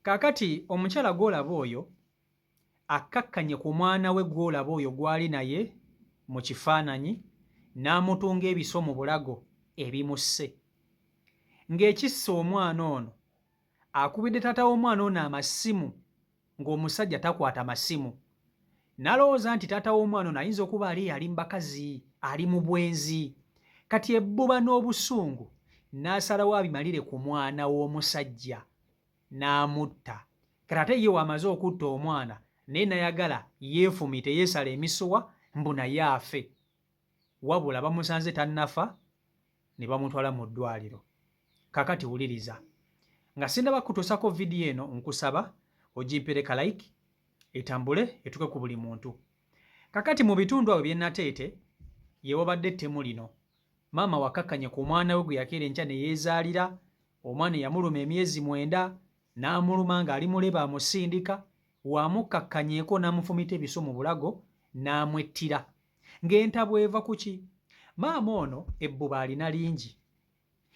Kaakati omukyala gw'olaba oyo akkakkanye ku mwana we gw'olaba oyo gw'ali naye mu kifaananyi n'amutunga ebiso mu bulago ebimusse. Ng'ekissa omwana ono akubidde taata w'omwana ono amasimu ng'omusajja takwata masimu. N'alowooza nti taata w'omwana ono ayinza okuba ali mu bakazi, ali mu bwenzi. Kati ebbuba n'obusungu n'asalawo abimalire ku mwana w'omusajja n'amutta. Kati ate ye w'amaze okutta omwana naye nayagala yeefumite yeesala emisuwa mbu naye afe. Wabula bamusanze tannafa ne bamutwala mu ddwaliro. Kaakati wuliriza. Nga sindaba kutuusako vidiyo eno nkusaba ogimpereka like etambule etuke ku buli muntu. Kaakati mu bitundu awo bye nateete ye wabadde ettemu lino. Maama wakkakkanye ku mwana we gwe yakeera enkya ne yeezaalira. Omwana yamuluma emyezi 9 n'amuluma ng'ali muleba amusindika. Wamukkakkanyeko n'amufumita ebiso mu bulago n'amwettira. Ng'entabwe eva ku ki? Maama ono ebbuba alina lingi.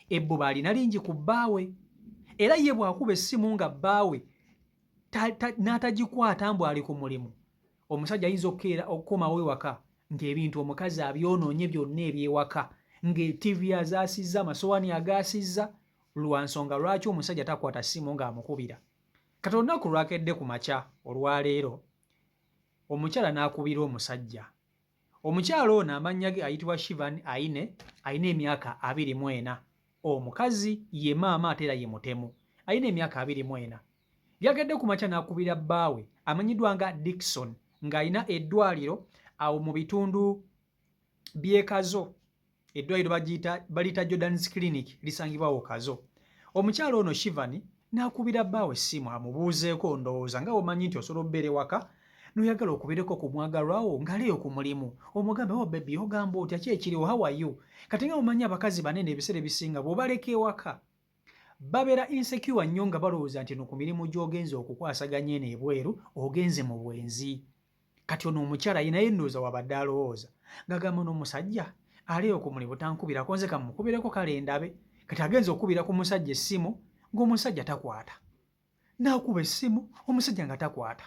Ebbuba alina lingi ku bbaawe. Era ye bw'akuba essimu nga bbaawe n'atagikwata mbu ali ku mulimu, omusajja ayinza okukomawo ewaka ng'ebintu omukazi abyonoonye byonna eby'ewaka, ng'ettivi azaasizza, amasowaani agaasizza. Lwa nsonga lwaki omusajja takwata ssimu ng'amukubira. Kati olunaku lwakedde ku makya olwaleero, omukyala n'akubira omusajja. Omukyala ono amannya ge ayitibwa Shivan Aine, ayina emyaka 24. Omukazi ye maama ate era ye mutemu, ayina emyaka 24. Byakedde ku makya n'akubira bbaawe amanyiddwa nga Dickson ng'ayina eddwaliro awo mu bitundu by'e Kazo. Eddwaliro baliyita Jordan's Clinic lisangibwa awo Kazo. Omukyala ono Shivan n'akubira bbaawe essimu amubuuzeeko, ndowooza nga omanyi nti osobola obbeera ewaka n'oyagala okubireko ku mwagalwawo ng'aleeyo ku mulimu, omugambe oh baby ogamba otya ki ekiriwo, how are you? Kati nga omanyi abakazi banene ebiseera ebisinga bw'obaleka ewaka babeera insecure nnyo nga balowooza nti no ku mirimu gy'ogenze okukwasaganya eno ebweru ogenze mu bwenzi. Kati ono omukyala ye naye ndowooza wabadde alowooza ng'agamba n'omusajja aleeyo ku mulimu tankubirako, nze kamukubireko kale ndabe. Kati agenze okubira ku musajja essimu ng'omusajja takwata. N'akuba essimu omusajja nga takwata.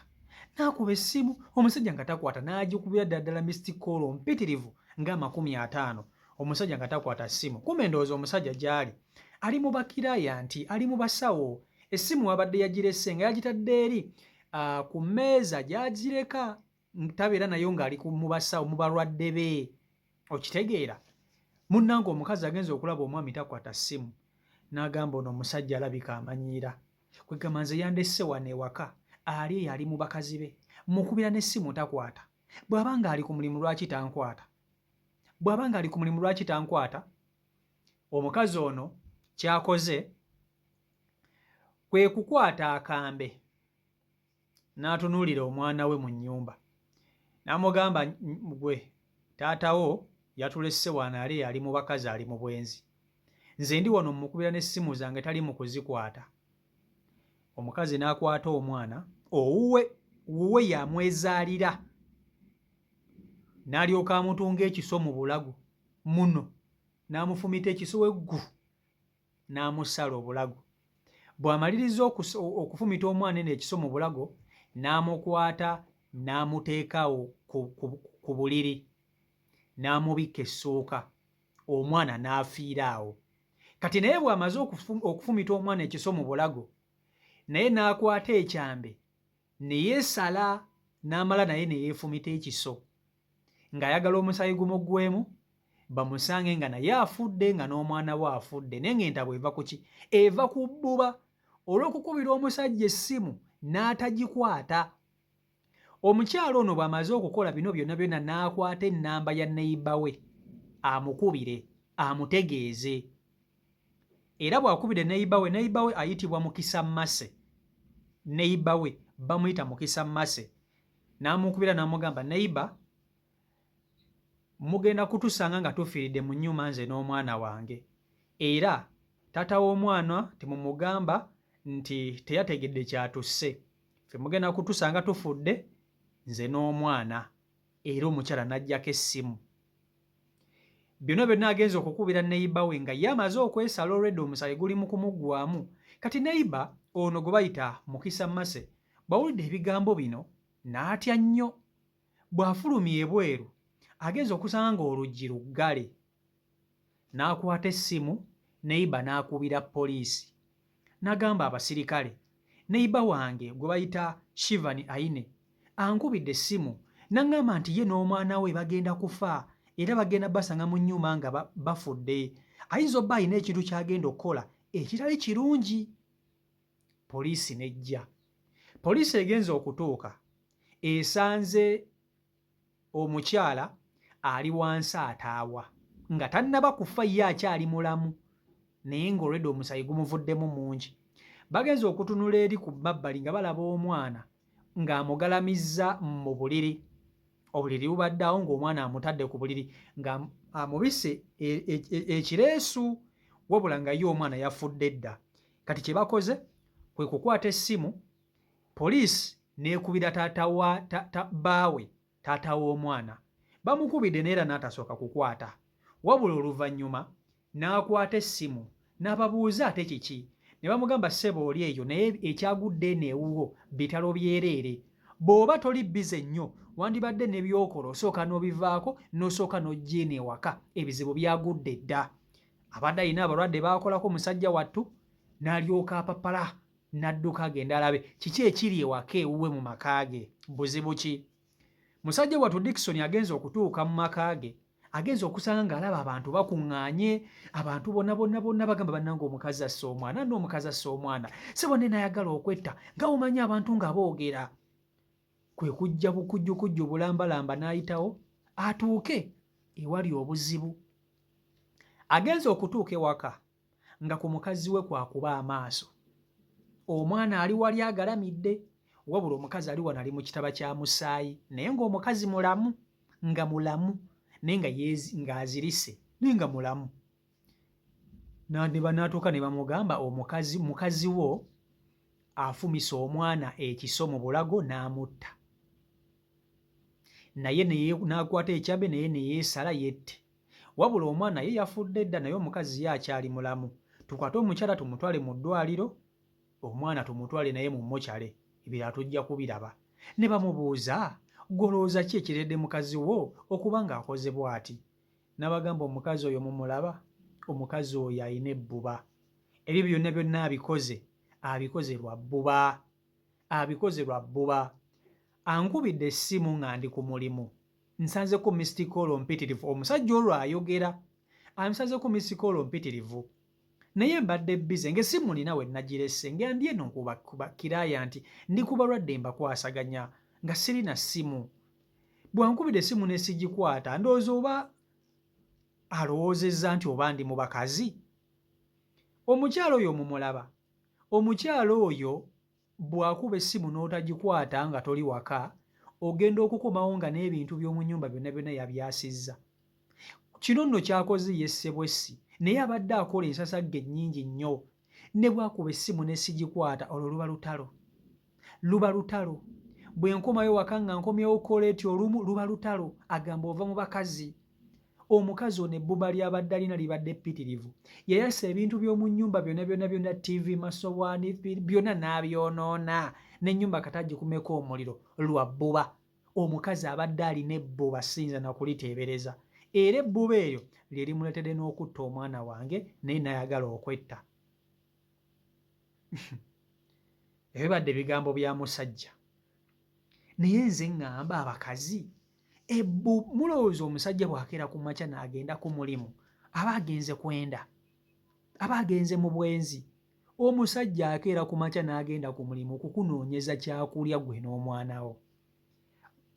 N'akuba essimu omusajja nga takwata, n'agikubira ddala missed call mpitirivu nga 50, omusajja nga takwata ssimu. Kumbe ndowooza omusajja gy'ali ali mu bakirayanti, ali mu basawo. Essimu wabadde yagirese nga yagitadde eri ku mmeeza gy'agireka, tabeera nayo ng'ali mu basawo mu balwadde be. Okitegeera? Munnange omukazi agenza okulaba omwami takwata ssimu n'agamba ono omusajja alabika amanyiira. Kwegamba nze yandesse wano ewaka, ali eyo ali mu bakazi be, mukubira n'essimu takwata. Bw'aba nga ali ku mulimu lwaki tankwata? Bw'aba nga ali ku mulimu lwaki tankwata? Omukazi ono ky'akoze kwe kukwata akambe n'atunuulira omwana we mu nnyumba n'amugamba, gwe taatawo yatulesse wano ali ali mu bakazi, ali mu bwenzi, nze ndi wano mukubira n'essimu zange tali mu kuzikwata. Omukazi n'akwata omwana wuwe yamwezaalira n'alyoka amutunga ekiso mu bulago muno, n'amufumita ekiso eggu n'amusala obulago. Bw'amaliriza okufumita omwana eno ekiso mu bulago n'amukwata n'amuteekawo ku buliri n'amubikka essuuka, omwana n'afiira awo. Kati naye bw'amaze okufumita omwana ekiso mu bulago, naye n'akwata ekyambe ne yeesala n'amala naye ne yeefumita ekiso ng'ayagala omusaayi gumuggwemu bamusange nga naye afudde nga n'omwana we afudde. Naye ng'entabwe eva ku ki? Eva ku bbuba olw'okukubira omusajja essimu n'atagikwata. Omukyala ono bw'amaze okukola bino byonna byonna n'akwata ennamba ya neiba we amukubire, amutegeeze. Era bw'akubira neiba we ayitibwa Mukisa Mmase. Neiba we bamuyita Mukisa Mmase. N'amukubira n'amugamba, neiba mugenda kutusanga nga tufiiridde mu nnyuma nze n'omwana wange, era taata w'omwana temumugamba nti teyategedde kyatusse, ffe mugenda kutusanga tufudde nze n'omwana. Era omukyala n'aggyako essimu. Byonna byonna agenza okukubira neiba we nga ye amaze okwesala olwedde omusaayi guli mu kumuggwamu. Kati neighbor ono gwe bayita Mukisa Mase bawulidde ebigambo bino n'atya nnyo. Bw'afulumya ebweru agenza okusanga ng'oluggi luggale. N'akwata essimu neighbor n'akubira poliisi. N'agamba abasirikale, neighbor wange gwe bayita Shivani Aine ankubidde essimu n'aŋŋamba nti ye n'omwana we bagenda kufa era bagenda basanga mu nnyumba nga bafudde. Ayinza obba alina ekintu ky'agenda okukola ekitali kirungi. Poliisi n'ejja. Poliisi egenza okutuuka esanze omukyala ali wansi ataawa nga tannaba kufa ye akyali mulamu naye ng'olwedde omusaayi gumuvuddemu mungi. Bagenza okutunula eri ku mabbali nga balaba omwana ng'amugalamizza mu buliri. Obuliri bubadde awo ng'omwana amutadde ku buliri nga amubisse ekireesu wabula nga ye omwana yafudde dda. Kati kye bakoze kwe kukwata essimu, poliisi n'ekubira bbaawe taata w'omwana. Bamukubidde naye era n'atasooka kukwata wabula oluvannyuma n'akwata essimu n'ababuuza ate kiki. Ne bamugamba ssebo oli eyo naye ekyagudde eno ewuwo bitalo byereere. Bw'oba toli bize nnyo wandibadde ne by'okola osooka n'obivaako n'osooka n'ojja eno ewaka, ebizibu byagudde dda. Abadde alina abalwadde baakolako musajja wattu n'alyoka apapala n'adduka agenda alabe kiki ekiri ewaka ewuwe mu maka ge, buzibu ki. Musajja wattu Dickson agenza okutuuka mu maka ge, agenza okusanga ng'alaba abantu bakuŋŋaanye, abantu bonna bagamba bannange omukazi asse omwana, n'omukazi asse omwana, si bonna n'ayagala okwetta nga omanyi abantu nga boogera. Kwe kujja bukujjukujju bulambalamba n'ayitawo atuuke ewali obuzibu. Agenza okutuuka ewaka nga ku mukazi we kwakuba amaaso. Omwana ali wali agalamidde wabula omukazi ali wano ali mu kitaba kya musaayi naye ng'omukazi mulamu naye ng'azirise naye nga mulamu. N'atuuka ne bamugamba mukazi wo afumisa omwana ekiso mu bulago n'amutta. Naye n'akwata ekyabbe naye ne yeesala yette. Wabula omwana ye yafudde dda naye omukazi ye akyali mulamu. Tukwate omukyala tumutwale mu ddwaliro, omwana tumutwale naye mu mmokyale, ebirala tujja kubiraba. Ne bamubuuza, golooza ki ekiredde mukazi wo okuba ng'akoze bw'ati? N'abagamba omukazi oyo mumulaba, omukazi oyo alina ebbuba. Ebyo byonna abikoze lwa bbuba. Ankubidde essimu nga ndi ku mulimu, nsanzeko missed call mpitirivu. Omusajja olwo ayogera ansanzeko missed call mpitirivu naye mbadde bize ng'essimu nina we nagiresse ng'andi eno kuba kiraaya nti ndi ku balwadde mbakwasaganya nga sirina ssimu. Bwankubidde essimu ne sigikwata ndowooza oba alowoozezza nti oba ndi mu bakazi. Omukyala oyo mumulaba, omukyala oyo bw'akuba essimu n'otagikwata nga toli waka ogenda okukomawo nga n'ebintu by'omu nnyumba byonna yabyasizza. Kino nno kyakoze ye Ssebwessi naye abadde akola ensasagge nnyingi nnyo. Ne bw'akuba essimu ne sigikwata olwo luba lutalo. Bwe nkomayo waka nga nkomyewo koleeti olumu luba lutalo, agamba ova mu bakazi. Omukazi ono ebbuba ly'abadde alina libadde ppitirivu. Yayasa ebintu by'omu nnyumba byonna TV, masowaani byonna n'abyonoona n'ennyumba kati agikumeko omuliro lwa bbuba. Omukazi abadde alina ebbuba siyinza na kuliteebereza. Era ebbuba eryo lye limuleetedde n'okutta omwana wange naye n'ayagala okwetta. Ebibadde bigambo bya musajja. Naye nze ŋŋamba abakazi, mulowooza omusajja bw'akeera ku makya n'agenda ku mulimu aba agenze kwenda, aba agenze mu bwenzi. Omusajja akeera ku makya n'agenda ku mulimu kukunoonyeza kyakulya gwe n'omwana wo.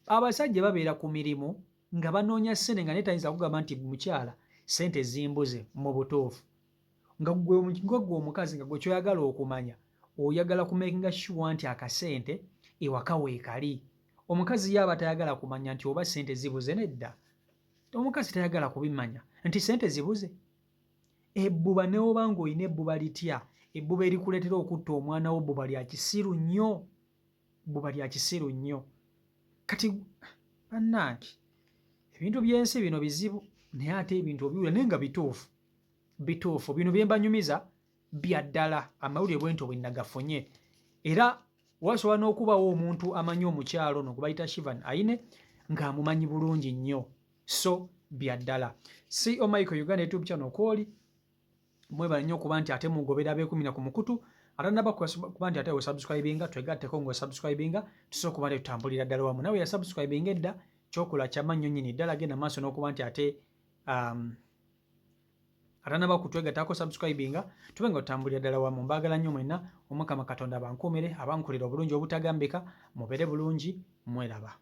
Abasajja babeera ku mirimu nga banoonya ssente nga netayinza kugamba nti mukyala ssente zimbuze mu butuufu. Nga gwe omukazi nga gwe kyoyagala okumanya oyagala kumakinga sure nti akasente ewaka weekali. Omukazi ye aba tayagala kumanya nti oba ssente zibuze. Nedda, omukazi tayagala kubimanya nti ssente zibuze. Ebbuba newoba ng'olina ebbuba litya, ebbuba erikuleetera okutta omwana wo, bbuba lya kisiru nnyo. Kati bannange ebintu by'ensi bino bizibu naye ate ebintu obiwulira naye nga bituufu. Bino bye mbanyumiza bya ddala amawulire bwento bwe nagafunye era wasobola n'okubawo omuntu amanyi omukyalo ono gwe bayita Shivan Aine ng'amumanyi bulungi nnyo so bya ddala CEO Michael Uganda YouTube channel kwoli mwebala nnyo okuba nti ate mugobera beekumina ku mukutu ate naba kuba nti ate wesubscribinga twegatteko ng'osubscribinga tusobola okuba nti tutambulira ddala wamu nawe yasubscribinga edda kyokola kyamannyo nnyini ddala genda maaso n'okuba nti ate atanaba kutwegattako subscribinga tube nga tutambulira ddala wamu mbaagala nnyo mwenna omukama katonda abankuumire abankulira obulungi obutagambika mubere bulungi mweraba